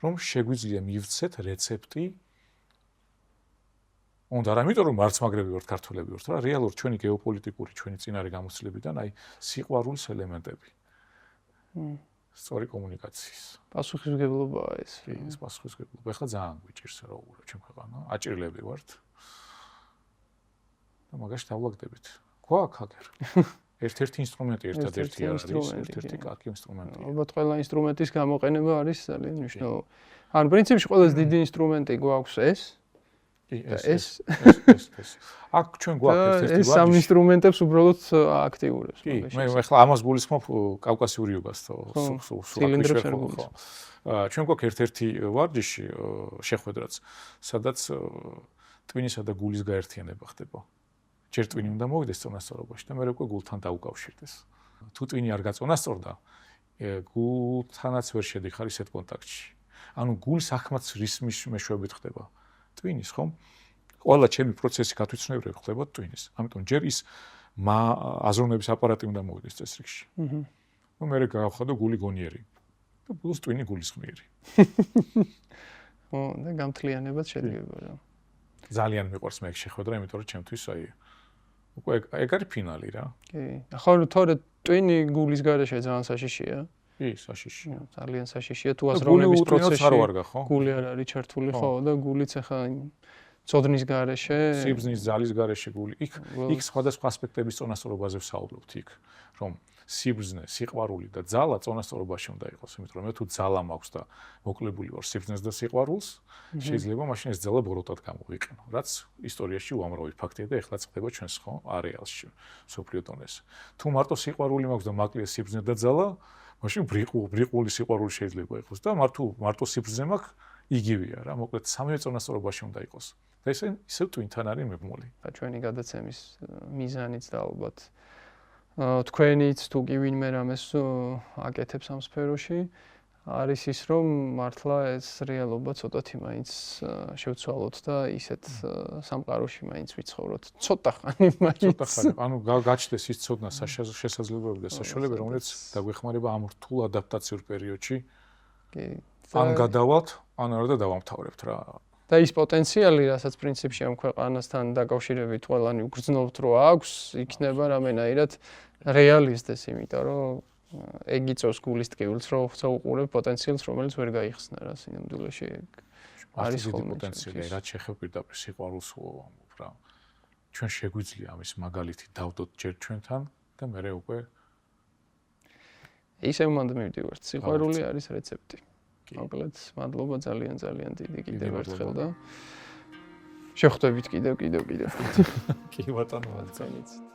რომ შეგვიძლია მივცეთ რეცეპტი უნდა რა, იმიტომ რომ მარც მაგრები ვართ, ქართველები ვართ რა, რეალურად ჩვენი გეოპოლიტიკური, ჩვენი წინარე გამოცდილებიდან აი სიყვარულის ელემენტები. სწორი კომუნიკაციის. პასუხისმგებლობაა ეს. კი, ეს პასუხისმგებლობა. ეხლა ძალიან გვიჭირს რა უბრალოდ ჩვენ ქვეყანა, აჭირლები ვართ. და მაგაში დავლაგდებით. გვაქვს აგერ. ერთ-ერთი ინსტრუმენტი ერთადერთი არის, ერთ-ერთი კარგი ინსტრუმენტია. ალბათ ყველა ინსტრუმენტის გამოყენება არის ძალიან მნიშვნელოვანი. ანუ პრინციპში ყველაზე დიდი ინსტრუმენტი გვაქვს ეს. ეს აქ ჩვენ გვაქვს ერთ-ერთი ეს სამ ინსტრუმენტებს უბრალოდ აქტიურებს. კი, მე ახლა ამას გულისხმობ კავკასიური იოგას ცილინდრებს არ გულისხმობ. ჩვენ გვაქვს ერთ-ერთი ვარჯიში შეხვედრაც, სადაც ტვინისა და გულის გაერთიანება ხდება. ჯერ ტვინი უნდა მოვიდეს წონასწორობაში და მე უკვე გულთან დაუკავშირდეს. თუ ტვინი არ გაწონასწორდა, გულთანაც ვერ შედიხარ ისეთ კონტაქტში. ანუ გულს ახმაც რისმის მეშვეობით ხდება. ტვინის, ხო? ყველა ჩემი პროცესი გათვითცნობიერება ხდება ტვინის. ამიტომ ჯერ ის აზროვნების აპარატი უნდა მოვიდეს წესრიგში. ნუ მე გავხადო გული გონიერი. და ბოლოს ტვინი გულისხმიერი. ო, და გამთლიანებად შედგება რა. ძალიან მიყვარს მე შეხვედრა, იმიტომ რომ ჩემთვის აი უკვე ეგ არის ფინალი რა. კი. ახლა თორე ტვინი გულის გარეშე ძალიან საშიშია. კი, საშიშია. ძალიან საშიშია თუ აზროვნების პროცესში. გული არ არის ჩართული, ხო, და გულიც ახლა ცოდნის გარეშე, სიბზნის ძალის გარეშე გული. იქ სხვადასხვა ასპექტების წონასწორობაზე ვსაუბრობთ იქ, რომ სიბრძნე, სიყვარული და ძალა წონასწორობაში უნდა იყოს, იმიტომ რომ თუ ძალა მაქვს და მოკლებული ვარ სიბრძნეს და სიყვარულს, შეიძლება მაშინ ეს ძალა ბოროტად გამოვიყენო, რაც ისტორიაში უამრავი ფაქტია და ეხლა ხდება ჩვენს ხო არეალში, სოფლიო დონეზე. თუ მარტო სიყვარული მაქვს და მაკლია სიბრძნე და ძალა, მაშინ ბრიყული სიყვარული შეიძლება იყოს და მარტო სიბრძნე მაქვს, იგივეა რა, მოკლედ სამივე წონასწორობაში უნდა იყოს. და ისე twin-თან არის მიბმული. და ჩვენი გადაცემის მიზანიც და ალბათ თქვენიც თუ კი ვინმე რამეს აკეთებს ამ სფეროში არის ის რომ მართლა ეს რეალობა ცოტათი მაინც შევცვალოთ და ისეთ სამყაროში მაინც ვიცხოვროთ ცოტა ხანი მაინც ანუ გაჩნდეს ის ცოდნა შესაძლებლობები და საშუალებები რომელიც დაგვეხმარება ამ რთულ ადაპტაციურ პერიოდში ან გადავალთ ან არა და დავამთავრებთ რა და ის პოტენციალი, რასაც პრინციპში ამ ქვეყანასთან დაკავშირებით ყველანი უგრძნობთ, რომ აქვს, იქნება რამენაირად რეალიზდეს, იმიტომ რომ ეგ იწევს გულის ტკივილს, რომ უყურებ პოტენციალს, რომელიც ვერ გაიხსნა რა სინამდვილეში. არის ხოლმე პოტენციალი, რაც შეხება პირდაპირ სიყვარულს ვამბობ რა. ჩვენ შეგვიძლია ამის მაგალითი დავდოთ ჯერ ჩვენთან და მერე უკვე ისევ მანდ მივდივართ. სიყვარული არის რეცეპტი. მოკლედ, მადლობა ძალიან დიდი კიდევ ერთხელ და შევხვდებით კიდევ. კი ბატონო, ძალიან